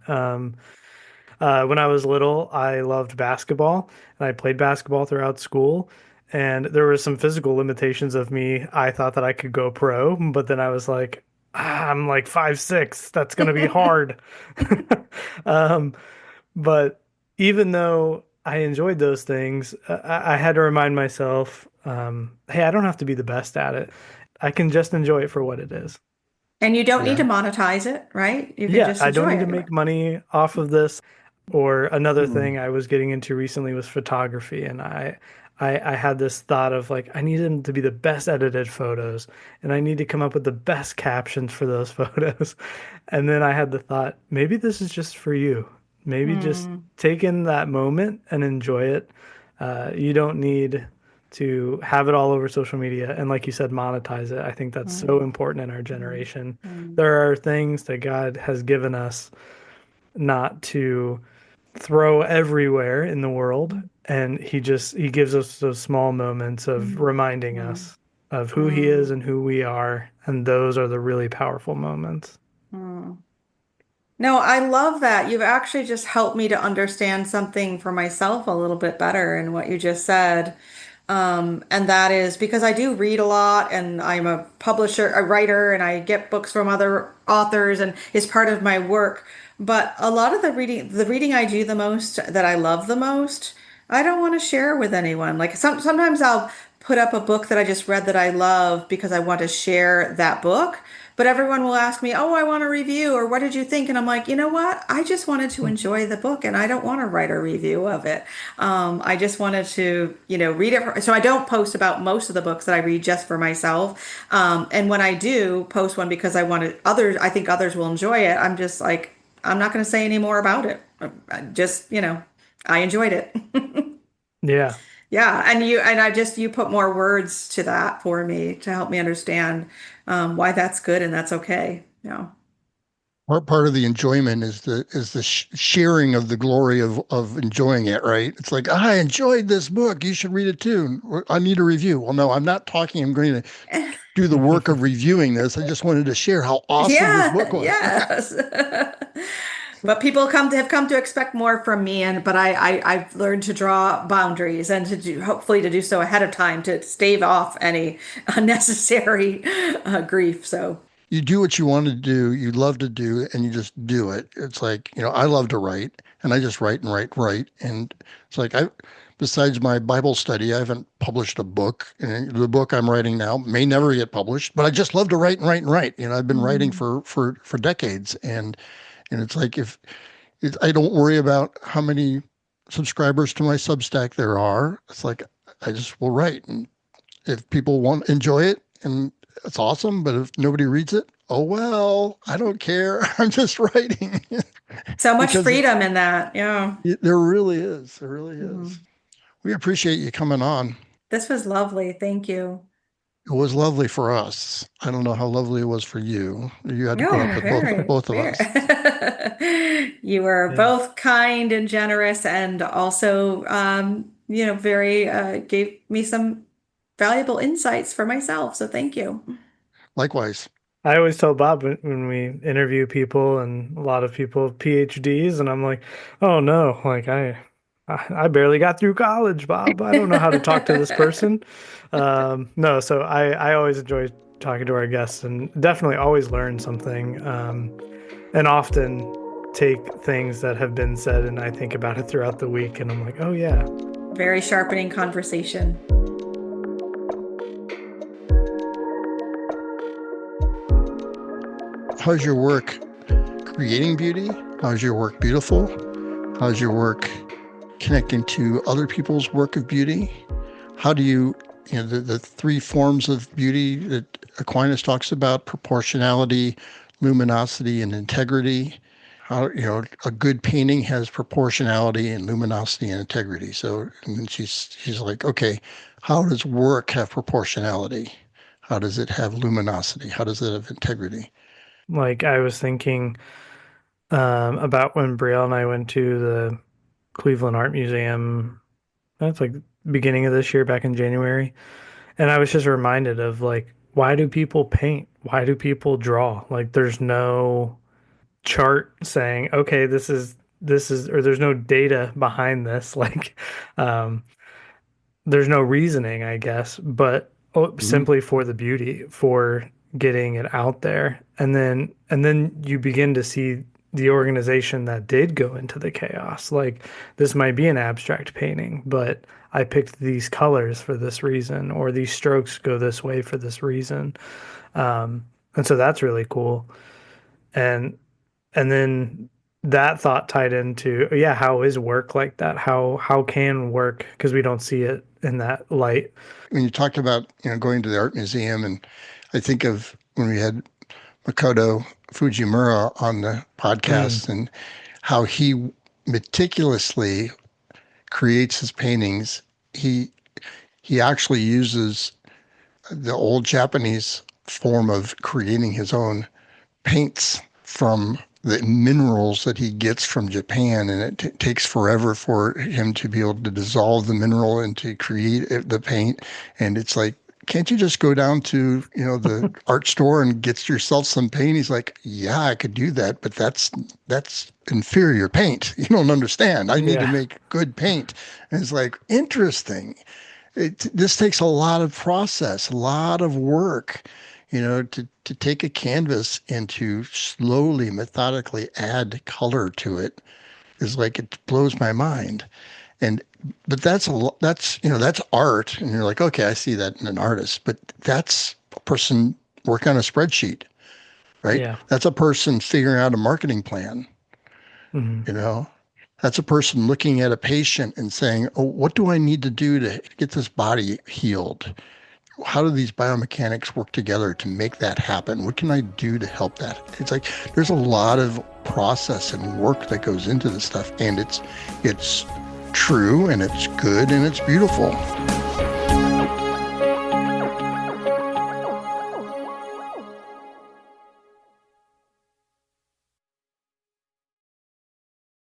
When I was little, I loved basketball and I played basketball throughout school. And there were some physical limitations of me. I thought that I could go pro, but then I was like, I'm like 5'6". That's going to be hard. Um, but even though I enjoyed those things, I had to remind myself, hey, I don't have to be the best at it. I can just enjoy it for what it is. And you don't need Yeah. to monetize it, right? You can Yeah, just I don't enjoy need to it. make money off of this. Or another Hmm. thing I was getting into recently was photography, and I had this thought of like I need them to be the best edited photos, and I need to come up with the best captions for those photos. And then I had the thought, maybe this is just for you. Maybe just Hmm. take in that moment and enjoy it. You don't need to have it all over social media and, like you said, monetize it. I think that's so Mm, important in our mm, generation. mm, There are things that God has given us not to throw everywhere in the world, and he gives us those small moments of mm, reminding mm, us of who he is mm, and who we are, and those are the really powerful moments. mm. No, I love that. You've actually just helped me to understand something for myself a little bit better in what you just said. And that is because I do read a lot and I'm a publisher, a writer, and I get books from other authors and it's part of my work. But a lot of the reading I do the most, that I love the most, I don't want to share with anyone. Like sometimes I'll put up a book that I just read that I love because I want to share that book. But everyone will ask me, "Oh, I want a review," or "What did you think?" And I'm like, you know what? I just wanted to enjoy the book, and I don't want to write a review of it. I just wanted to, read it. So I don't post about most of the books that I read just for myself. And when I do post one because I think others will enjoy it. I'm just like, I'm not going to say any more about it. Just, I enjoyed it. Yeah. Yeah, you put more words to that for me to help me understand why that's good and that's okay. Yeah. Part of the enjoyment is the sharing of the glory of enjoying it, right? It's like, I enjoyed this book. You should read it too. I need a review. Well, no, I'm not talking. I'm going to do the work of reviewing this. I just wanted to share how awesome this book Yeah, was. yes. But people have come to expect more from me, but I've learned to draw boundaries and hopefully to do so ahead of time to stave off any unnecessary grief. So You do what you want to do, you love to do, and you just do it. It's like, I love to write, and I just write and write, write. And it's like, besides my Bible study, I haven't published a book. And the book I'm writing now may never get published, but I just love to write and write and write. I've been writing mm, for decades. And it's like, if I don't worry about how many subscribers to my Substack there are, it's like, I just will write. And if people want enjoy it, and it's awesome, but if nobody reads it, oh well, I don't care. I'm just writing so much because freedom in that. Yeah. there really is. There really is. Mhm. We appreciate you coming on. This was lovely. Thank you. It was lovely for us. I don't know how lovely it was for you. You had to put up No, with both of very. us. You were Yeah. both kind and generous and also, very, gave me some valuable insights for myself. So thank you. Likewise. I always tell Bob when we interview people and a lot of people have PhDs, and I'm like, oh no, like I barely got through college, Bob. I don't know how to talk to this person. No, so I always enjoy talking to our guests and definitely always learn something, and often take things that have been said and I think about it throughout the week, and I'm like, oh yeah. Very sharpening conversation. How's your work creating beauty? How's your work beautiful? How's your work connecting to other people's work of beauty? How do the three forms of beauty that Aquinas talks about: proportionality, luminosity, and integrity. How, a good painting has proportionality and luminosity and integrity. So, and then she's like, okay, how does work have proportionality? How does it have luminosity? How does it have integrity? Like I was thinking about when Brielle and I went to the Cleveland Art Museum. That's like beginning of this year, back in January. And I was just reminded of like, why do people paint? Why do people draw? Like, there's no chart saying, okay, or there's no data behind this. Like, um, there's no reasoning, I guess, but Mhm. simply for the beauty, for getting it out there. And then you begin to see the organization that did go into the chaos. Like this might be an abstract painting, but I picked these colors for this reason, or these strokes go this way for this reason. And so that's really cool. And and then that thought tied into, yeah, how is work like that? How can work, because we don't see it in that light. When you talked about going to the art museum, and I think of when we had Makoto Fujimura on the Mm, podcast and how he meticulously creates his paintings. He he actually uses the old Japanese form of creating his own paints from the minerals that he gets from Japan, and it takes forever for him to be able to dissolve the mineral and to create the paint. And it's like, can't you just go down to, the art store and get yourself some paint? He's like, yeah, I could do that, but that's inferior paint. You don't understand. I need to Yeah. make good paint. And it's like, interesting. This takes a lot of process, a lot of work, to take a canvas and to slowly, methodically add color to it is like, it blows my mind. And but that's art, and you're like, okay, I see that in an artist, but that's a person working on a spreadsheet, right? Yeah. That's a person figuring out a marketing plan, Hmm. you know. That's a person looking at a patient and saying, oh, what do I need to do to get this body healed? How do these biomechanics work together to make that happen? What can I do to help that? It's like there's a lot of process and work that goes into this stuff, and it's true, and it's good, and it's beautiful.